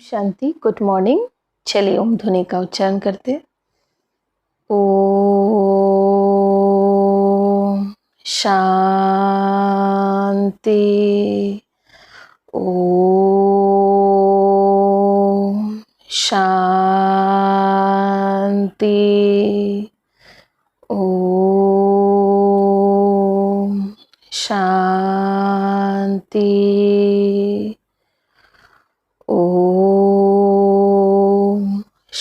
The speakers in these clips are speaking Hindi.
शांति, गुड मॉर्निंग। चलिए ओम ध्वनि का उच्चारण करते हैं। ओम शांति, ओम शांति, ओम शांति, ओम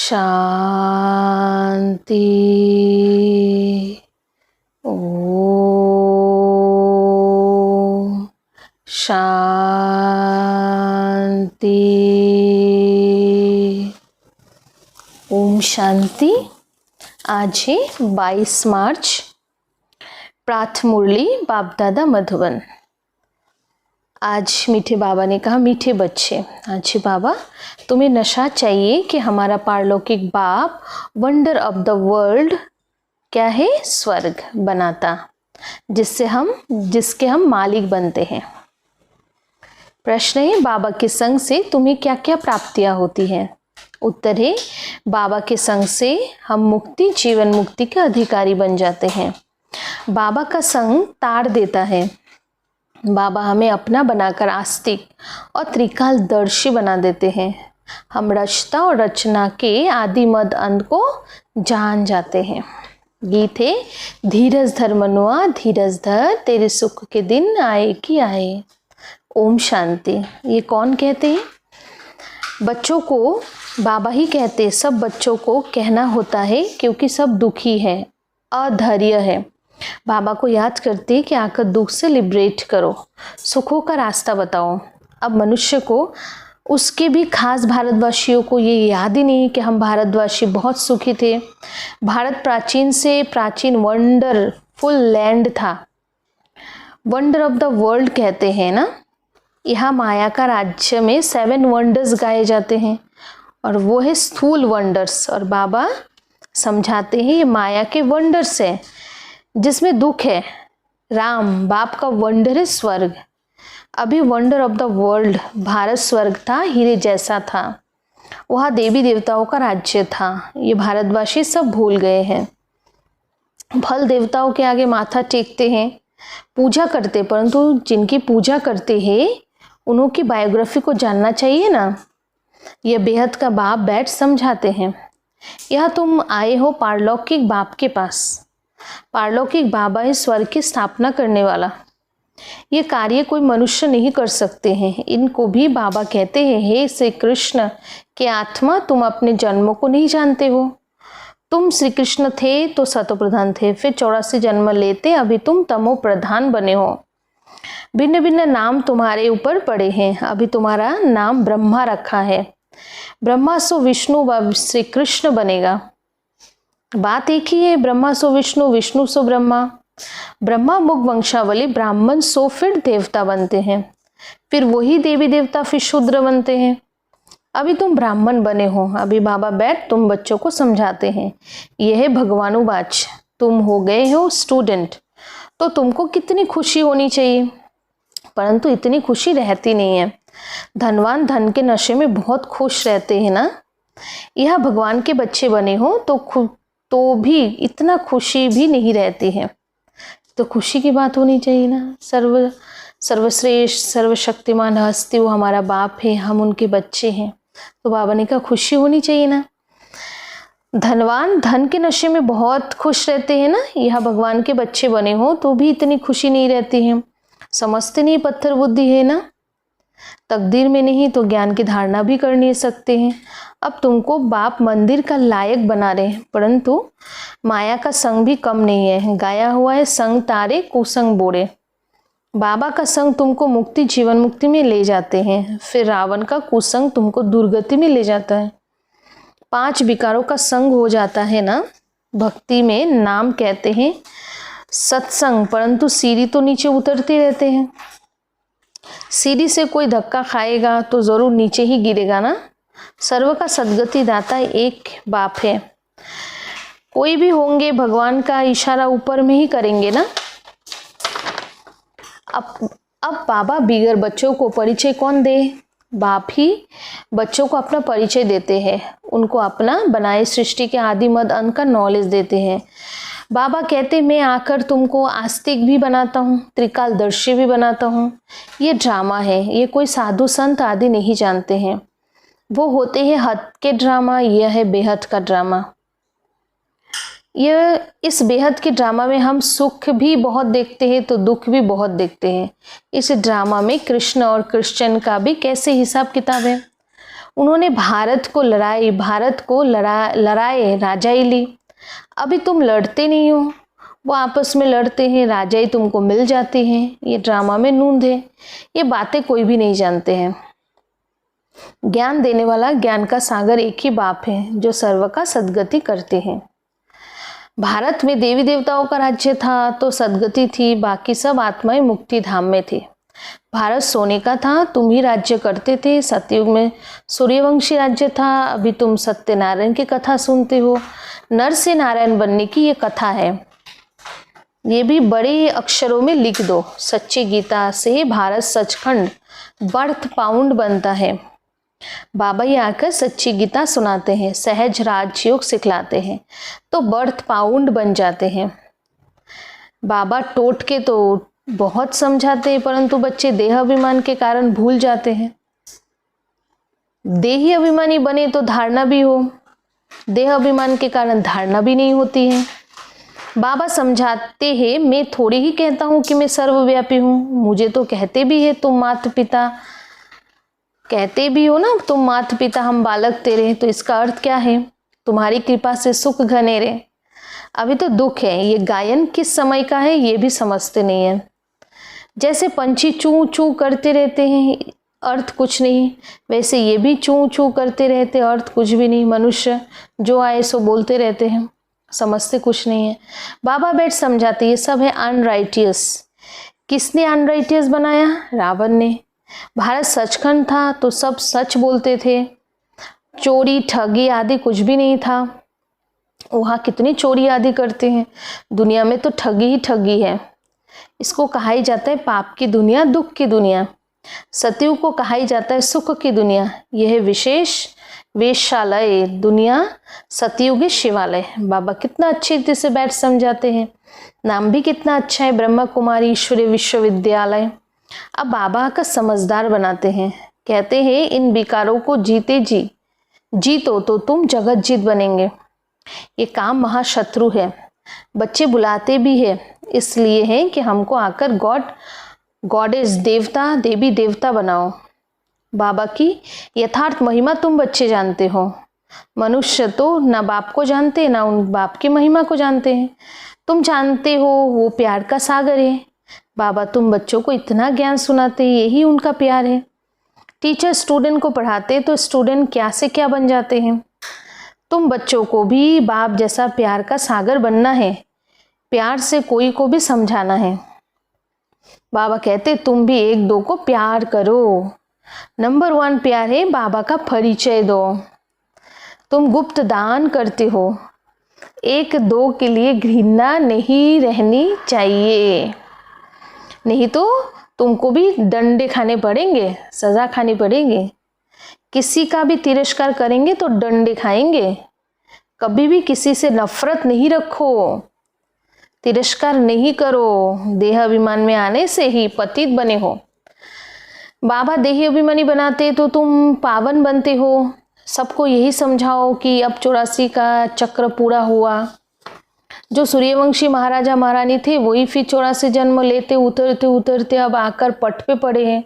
शांति, ओम शांति, ओम शांति। आज है 22 मार्च, प्रात मुरली बाप दादा मधुबन। आज मीठे बाबा ने कहा, मीठे बच्चे, आज बाबा तुम्हें नशा चाहिए कि हमारा पारलौकिक बाप वंडर ऑफ द वर्ल्ड क्या है, स्वर्ग बनाता, जिसके हम मालिक बनते हैं। प्रश्न है, बाबा के संग से तुम्हें क्या क्या प्राप्तियां होती हैं? उत्तर है, बाबा के संग से हम मुक्ति, जीवन मुक्ति के अधिकारी बन जाते हैं। बाबा का संग तार देता है। बाबा हमें अपना बनाकर आस्तिक और त्रिकालदर्शी बना देते हैं। हम रचता और रचना के आदि मद अंत को जान जाते हैं। गीत है, धीरज धर मनुआ धीरज धर, तेरे सुख के दिन आए कि आए। ओम शांति। ये कौन कहते हैं? बच्चों को बाबा ही कहते। सब बच्चों को कहना होता है क्योंकि सब दुखी हैं, अधैर्य है। बाबा को याद करते कि आकर दुख से लिबरेट करो, सुखों का रास्ता बताओ। अब मनुष्य को, उसके भी खास भारतवासियों को ये याद ही नहीं कि हम भारतवासी बहुत सुखी थे। भारत प्राचीन से प्राचीन वंडरफुल लैंड था। वंडर ऑफ द वर्ल्ड कहते हैं ना। यहाँ माया का राज्य में 7 वंडर्स गाए जाते हैं और वो है स्थूल वंडर्स। और बाबा समझाते हैं ये माया के वंडर्स है जिसमें दुख है। राम बाप का वंडर है स्वर्ग। अभी wonder of the world Bharat स्वर्ग था, हीरे जैसा था। वहाँ देवी देवताओं का राज्य था। ये भारतवासी सब भूल गए हैं। फल देवताओं के आगे माथा टेकते हैं, पूजा करते, परंतु जिनकी पूजा करते हैं उन्हों की बायोग्राफी को जानना चाहिए ना। यह बेहद का बाप बैठ समझाते हैं। यह तुम आए हो पारलौकिक बाप के पास। पारलौकिक बाबा है स्वर्ग की स्थापना करने वाला। ये कार्य कोई मनुष्य नहीं कर सकते हैं। इनको भी बाबा कहते हैं, हे श्री कृष्ण के आत्मा, तुम अपने जन्मों को नहीं जानते हो। तुम श्री कृष्ण थे तो सतो प्रधान थे, फिर 84 जन्म लेते, अभी तुम तमो प्रधान बने हो। भिन्न भिन्न नाम तुम्हारे ऊपर पड़े हैं। अभी तुम्हारा नाम ब्रह्मा रखा है। ब्रह्मा सो विष्णु व श्री कृष्ण बनेगा। बात एक ही है, ब्रह्मा सो विष्णु, विष्णु सो ब्रह्मा। ब्रह्मा मुख वंशावली, ब्राह्मण सो फिर देवता बनते हैं, फिर वही देवी देवता फिर शूद्र बनते हैं। अभी तुम ब्राह्मण बने हो। अभी बाबा बैठ तुम बच्चों को समझाते हैं। यह है भगवानुवाच। तुम हो गए हो स्टूडेंट, तो तुमको कितनी खुशी होनी चाहिए, परंतु इतनी खुशी रहती नहीं है। धनवान धन के नशे में बहुत खुश रहते हैं ना। यह भगवान के बच्चे बने हो तो भी इतना खुशी भी नहीं रहती है। तो खुशी की बात होनी चाहिए ना। सर्वश्रेष्ठ सर्वशक्तिमान हस्ती वो हमारा बाप है, हम उनके बच्चे हैं, तो बाबा ने कहा खुशी होनी चाहिए ना। धनवान धन के नशे में बहुत खुश रहते हैं ना। यह भगवान के बच्चे बने हो तो भी इतनी खुशी नहीं रहती है। समझते नहीं, पत्थर बुद्धि है ना। तकदीर में नहीं तो ज्ञान की धारणा भी कर नहीं सकते हैं। अब तुमको बाप मंदिर का लायक बना रहे हैं, परंतु माया का संग भी कम नहीं है। गाया हुआ है, संग तारे कुसंग बोरे। बाबा का संग तुमको मुक्ति, जीवन मुक्ति में ले जाते हैं, फिर रावण का कुसंग तुमको दुर्गति में ले जाता है। 5 विकारों का संग हो जाता है ना। भक्ति में नाम कहते हैं सत्संग, परंतु सीढ़ी तो नीचे उतरते रहते हैं। सीढ़ी से कोई धक्का खाएगा तो जरूर नीचे ही गिरेगा ना। सर्व का सदगति दाता एक बाप है। कोई भी होंगे भगवान का इशारा ऊपर में ही करेंगे ना। अब बाबा बिगर बच्चों को परिचय कौन दे? बाप ही बच्चों को अपना परिचय देते हैं, उनको अपना बनाए सृष्टि के आदि मध्य अंत का नॉलेज देते हैं। बाबा कहते मैं आकर तुमको आस्तिक भी बनाता हूँ, त्रिकालदर्शी भी बनाता हूँ। ये ड्रामा है, ये कोई साधु संत आदि नहीं जानते हैं। वो होते हैं हद के ड्रामा, यह है बेहद का ड्रामा। यह इस बेहद के ड्रामा में हम सुख भी बहुत देखते हैं तो दुख भी बहुत देखते हैं। इस ड्रामा में कृष्ण और क्रिश्चियन का भी कैसे हिसाब किताब है। उन्होंने भारत को लड़ाए राजाई ली। अभी तुम लड़ते नहीं हो, वो आपस में लड़ते हैं, राजाई तुमको मिल जाती हैं। ये ड्रामा में नूंद है, ये बातें कोई भी नहीं जानते हैं। ज्ञान देने वाला ज्ञान का सागर एक ही बाप है जो सर्व का सद्गति करते हैं। भारत में देवी देवताओं का राज्य था तो सद्गति थी, बाकी सब आत्माएं मुक्ति धाम में थे। भारत सोने का था, तुम ही राज्य करते थे। सतयुग में सूर्यवंशी राज्य था, अभी तुम सत्यनारायण की कथा सुनते हो। नर से नारायण बनने की ये कथा है, ये भी बड़े अक्षरों में लिख दो। सच्ची गीता से भारत सचखंड बर्थ पाउंड बनता है। बाबा ही आकर सच्ची गीता सुनाते हैं, सहज राजयोग सिखलाते हैं तो बर्थ पाउंड बन जाते हैं। बाबा टोट के तो बहुत समझाते हैं, परंतु बच्चे देह अभिमान के कारण भूल जाते हैं। देही अभिमानी बने तो धारणा भी हो, देह अभिमान के कारण धारणा भी नहीं होती है। बाबा समझाते हैं, मैं थोड़ी ही कहता हूँ कि मैं सर्वव्यापी हूँ, मुझे तो कहते भी है तुम माता पिता, कहते भी हो ना तुम माता पिता हम बालक तेरे, तो इसका अर्थ क्या है? तुम्हारी कृपा से सुख घनेरे। अभी तो दुख है। ये गायन किस समय का है ये भी समझते नहीं है। जैसे पंछी चू चू करते रहते हैं, अर्थ कुछ नहीं, वैसे ये भी चू चू करते रहते, अर्थ कुछ भी नहीं। मनुष्य जो आए सो बोलते रहते हैं, समझते कुछ नहीं है। बाबा बैठ समझाते ये सब है अनराइटियस। किसने अनराइटियस बनाया? रावण ने। भारत सचखंड था तो सब सच बोलते थे, चोरी ठगी आदि कुछ भी नहीं था। वहाँ कितनी चोरी आदि करते हैं, दुनिया में तो ठगी ही ठगी है। इसको कहा ही जाता है पाप की दुनिया, दुख की दुनिया। सतयुग को कहा ही जाता है सुख की दुनिया। यह विशेष वेश्यालय दुनिया सतयुग शिवालय। बाबा कितना अच्छी रीति से बैठ समझाते हैं, नाम भी कितना अच्छा है, ब्रह्मा कुमारी ईश्वरीय विश्वविद्यालय। अब बाबा का समझदार बनाते हैं, कहते हैं इन विकारों को जीतो तो तुम जगत जीत बनेंगे। ये काम महाशत्रु है। बच्चे बुलाते भी है इसलिए है कि हमको आकर गॉडेस देवता देवी देवता बनाओ। बाबा की यथार्थ महिमा तुम बच्चे जानते हो। मनुष्य तो ना बाप को जानते ना उन बाप की महिमा को जानते हैं। तुम जानते हो वो प्यार का सागर है। बाबा तुम बच्चों को इतना ज्ञान सुनाते हैं, यही उनका प्यार है। टीचर स्टूडेंट को पढ़ाते तो स्टूडेंट क्या से क्या बन जाते हैं। तुम बच्चों को भी बाप जैसा प्यार का सागर बनना है, प्यार से कोई को भी समझाना है। बाबा कहते तुम भी एक दो को प्यार करो। नंबर 1 प्यार है बाबा का परिचय दो। तुम गुप्त दान करते हो, एक दो के लिए घृणा नहीं रहनी चाहिए, नहीं तो तुमको भी डंडे खाने पड़ेंगे, सजा खानी पड़ेगी। किसी का भी तिरस्कार करेंगे तो डंडे खाएंगे। कभी भी किसी से नफरत नहीं रखो, तिरस्कार नहीं करो। देह अभिमान में आने से ही पतित बने हो। बाबा देह अभिमानी बनाते तो तुम पावन बनते हो। सबको यही समझाओ कि अब 84 का चक्र पूरा हुआ। जो सूर्यवंशी महाराजा महारानी थे वही फिर 84 जन्म लेते उतरते उतरते अब आकर पट पे पड़े हैं।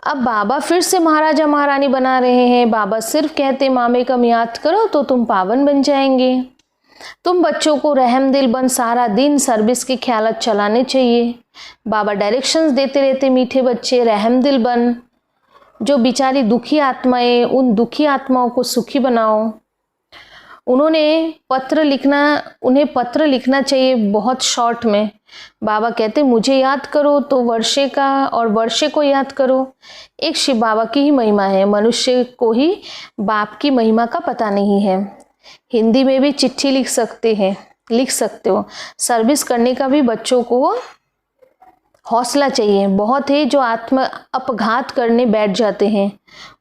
अब बाबा फिर से महाराजा महारानी बना रहे हैं। बाबा सिर्फ कहते मामे कम याद करो तो तुम पावन बन जाएंगे। तुम बच्चों को रहम दिल बन सारा दिन सर्विस के ख्यालात चलाने चाहिए। बाबा डायरेक्शंस देते रहते मीठे बच्चे रहम दिल बन। जो बेचारी दुखी आत्माएं, उन दुखी आत्माओं को सुखी बनाओ। उन्हें पत्र लिखना चाहिए बहुत शॉर्ट में। बाबा कहते मुझे याद करो तो वर्षे का और वर्षे को याद करो। एक शिव बाबा की ही महिमा है, मनुष्य को ही बाप की महिमा का पता नहीं है। हिंदी में भी चिट्ठी लिख सकते हो। सर्विस करने का भी बच्चों को हौसला चाहिए। बहुत है जो आत्म अपघात करने बैठ जाते हैं,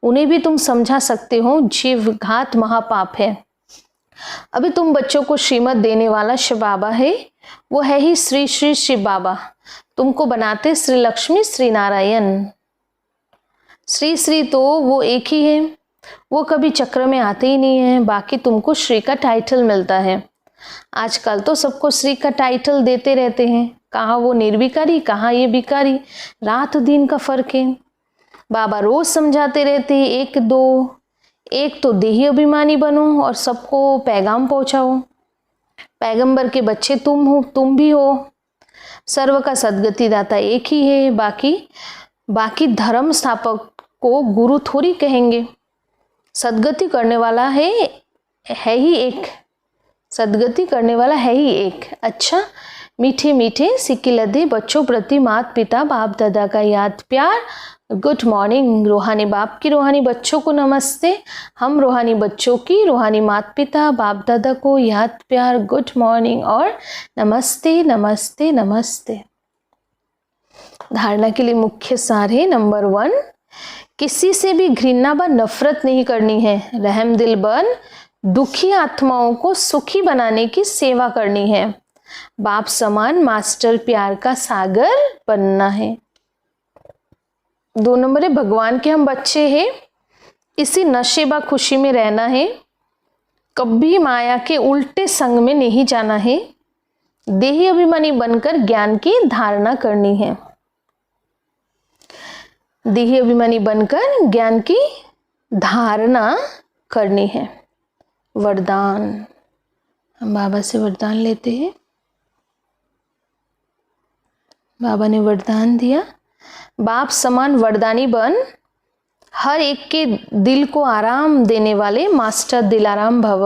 उन्हें भी तुम समझा सकते हो जीवघात महापाप है। अभी तुम बच्चों को श्रीमत देने वाला शिव बाबा है, वो है ही श्री श्री शिव बाबा। तुमको बनाते श्री लक्ष्मी श्री नारायण। श्री श्री तो वो एक ही है, वो कभी चक्र में आते ही नहीं है, बाकी तुमको श्री का टाइटल मिलता है। आजकल तो सबको श्री का टाइटल देते रहते हैं, कहाँ वो निर्विकारी, कहाँ ये विकारी, रात दिन का फर्क है। बाबा रोज समझाते रहते हैं, एक तो देही अभिमानी बनो और सबको पैगाम पहुंचाओ। पैगंबर के बच्चे तुम हो, तुम भी हो। सर्व का सदगति दाता एक ही है, बाकी धर्म स्थापक को गुरु थोड़ी कहेंगे। सदगति करने वाला है ही एक, सदगति करने वाला है ही एक। अच्छा, मीठे मीठे सिक्के लदे बच्चों प्रति माता पिता बाप दादा का याद प्यार। Good morning. रूहानी बाप की रूहानी बच्चों को नमस्ते। हम रूहानी बच्चों की रूहानी माता पिता बाप दादा को याद प्यार, गुड मॉर्निंग और नमस्ते नमस्ते नमस्ते। धारणा के लिए मुख्य सार है, नंबर 1, किसी से भी घृणा व नफरत नहीं करनी है। रहम दिल बन दुखी आत्माओं को सुखी बनाने की सेवा करनी है। बाप समान मास्टर प्यार का सागर बनना है। 2 नंबर है, भगवान के हम बच्चे हैं, इसी नशे व खुशी में रहना है। कभी माया के उल्टे संग में नहीं जाना है। देही अभिमानी बनकर ज्ञान की धारणा करनी है। देही अभिमानी बनकर ज्ञान की धारणा करनी है। वरदान, हम बाबा से वरदान लेते हैं। बाबा ने वरदान दिया, बाप समान वरदानी बन हर एक के दिल को आराम देने वाले मास्टर दिलाराम भव।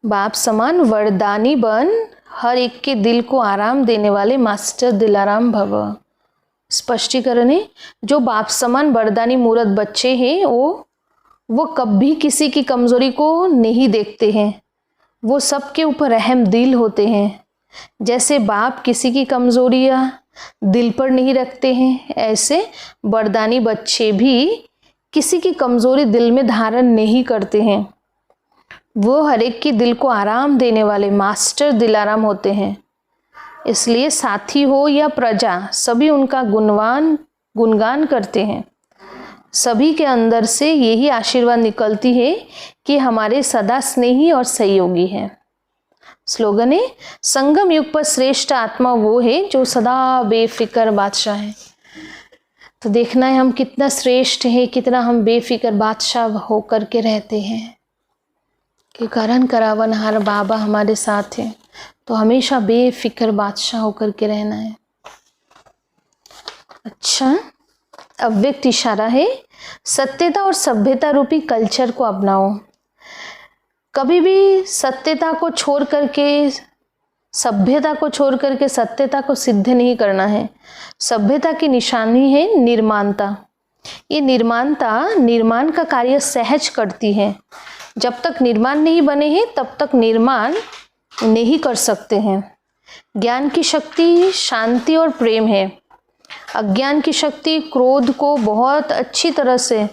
बाप समान वरदानी बन हर एक के दिल को आराम देने वाले मास्टर दिलाराम भव। स्पष्टीकरण है, जो बाप समान वरदानी मूर्त बच्चे हैं वो कभी किसी की कमजोरी को नहीं देखते हैं। वो सबके ऊपर रहम दिल होते हैं। जैसे बाप किसी की कमजोरियां दिल पर नहीं रखते हैं, ऐसे वरदानी बच्चे भी किसी की कमजोरी दिल में धारण नहीं करते हैं। वो हर एक के दिल को आराम देने वाले मास्टर दिलाराम होते हैं। इसलिए साथी हो या प्रजा, सभी उनका गुणगान करते हैं। सभी के अंदर से यही आशीर्वाद निकलती है कि हमारे सदा स्नेही और सहयोगी हैं। स्लोगन है, संगम युग पर श्रेष्ठ आत्मा वो है जो सदा बेफिक्र बादशाह है। तो देखना है हम कितना श्रेष्ठ है, कितना हम बेफिक्र बादशाह होकर के रहते हैं कि करण करावनहार बाबा हमारे साथ हैं। तो हमेशा बेफिक्र बादशाह होकर के रहना है। अच्छा, अव्यक्त इशारा है, सत्यता और सभ्यता रूपी कल्चर को अपनाओ। कभी भी सत्यता को छोड़ करके, सभ्यता को छोड़ करके सत्यता को सिद्ध नहीं करना है। सभ्यता की निशानी है निर्माणता। ये निर्माणता निर्माण का कार्य सहज करती है। जब तक निर्माण नहीं बने हैं तब तक निर्माण नहीं कर सकते हैं। ज्ञान की शक्ति शांति और प्रेम है। अज्ञान की शक्ति क्रोध को बहुत अच्छी तरह से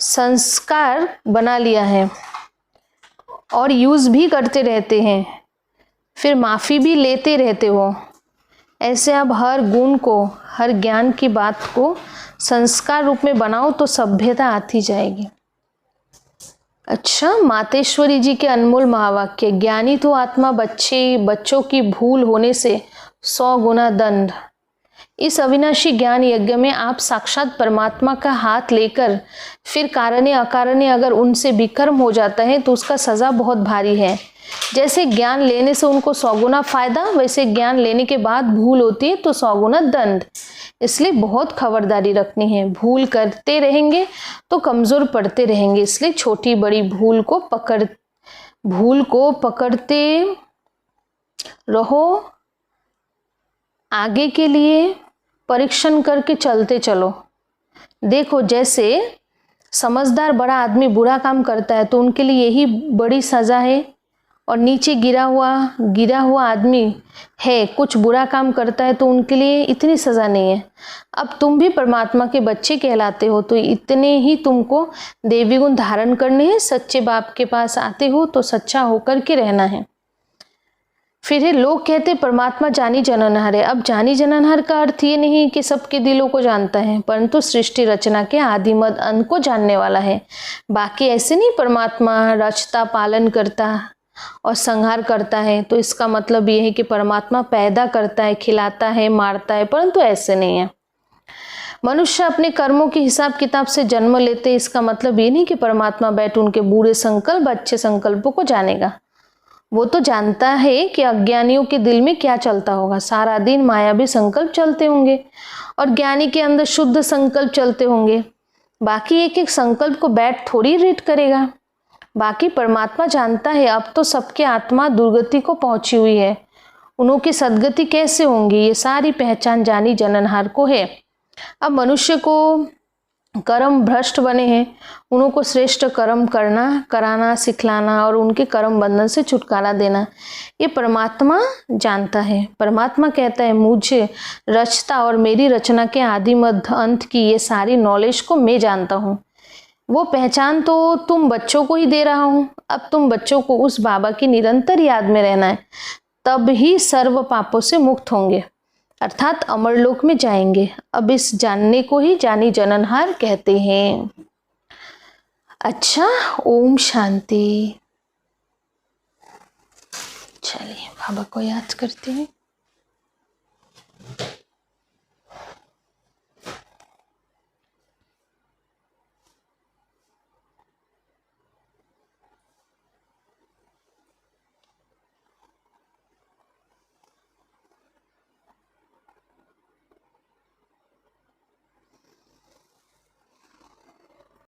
संस्कार बना लिया है और यूज भी करते रहते हैं, फिर माफ़ी भी लेते रहते हो। ऐसे आप हर गुण को, हर ज्ञान की बात को संस्कार रूप में बनाओ तो सभ्यता आती जाएगी। अच्छा, मातेश्वरी जी के अनमोल महावाक्य, ज्ञानी तो आत्मा बच्चों की भूल होने से 100 गुना दंड। इस अविनाशी ज्ञान यज्ञ में आप साक्षात परमात्मा का हाथ लेकर फिर कारणे अकारणे अगर उनसे विकर्म हो जाता है तो उसका सज़ा बहुत भारी है। जैसे ज्ञान लेने से उनको 100 गुना फायदा, वैसे ज्ञान लेने के बाद भूल होती है तो 100 गुना दंड। इसलिए बहुत खबरदारी रखनी है। भूल करते रहेंगे तो कमज़ोर पड़ते रहेंगे। इसलिए छोटी बड़ी भूल को पकड़ते रहो। आगे के लिए परीक्षण करके चलते चलो। देखो, जैसे समझदार बड़ा आदमी बुरा काम करता है तो उनके लिए यही बड़ी सज़ा है, और नीचे गिरा हुआ आदमी है, कुछ बुरा काम करता है तो उनके लिए इतनी सज़ा नहीं है। अब तुम भी परमात्मा के बच्चे कहलाते हो, तो इतने ही तुमको देवी गुण धारण करने हैं। सच्चे बाप के पास आते हो तो सच्चा होकर के रहना है। फिर है, लोग कहते परमात्मा जानी जननहार है। अब जानी जननहार का अर्थ ये नहीं कि सबके दिलों को जानता है, परंतु सृष्टि रचना के आदि मध्य अंत को जानने वाला है। बाकी ऐसे नहीं परमात्मा रचता, पालन करता और संहार करता है, तो इसका मतलब ये है कि परमात्मा पैदा करता है, खिलाता है, मारता है, परंतु ऐसे नहीं है। मनुष्य अपने कर्मों के हिसाब किताब से जन्म लेते, इसका मतलब ये नहीं कि परमात्मा बैठ उनके बुरे संकल्प, अच्छे संकल्पों को जानेगा। वो तो जानता है कि अज्ञानियों के दिल में क्या चलता होगा। सारा दिन मायावी संकल्प चलते होंगे और ज्ञानी के अंदर शुद्ध संकल्प चलते होंगे। बाकी एक एक संकल्प को बैठ थोड़ी रीड करेगा। बाकी परमात्मा जानता है अब तो सबके आत्मा दुर्गति को पहुंची हुई है, उन्हों की सदगति कैसे होंगी, ये सारी पहचान जानी जननहार को है। अब मनुष्य को कर्म भ्रष्ट बने हैं, उन्हों को श्रेष्ठ कर्म करना, कराना, सिखलाना और उनके कर्म बंधन से छुटकारा देना, ये परमात्मा जानता है। परमात्मा कहता है मुझे रचता और मेरी रचना के आदि मध्य अंत की ये सारी नॉलेज को मैं जानता हूँ। वो पहचान तो तुम बच्चों को ही दे रहा हूँ। अब तुम बच्चों को उस बाबा की निरंतर याद में रहना है, तब ही सर्व पापों से मुक्त होंगे, अर्थात अमरलोक में जाएंगे। अब इस जानने को ही जानी जननहार कहते हैं। अच्छा, ओम शांति। चलिए बाबा को याद करते हैं।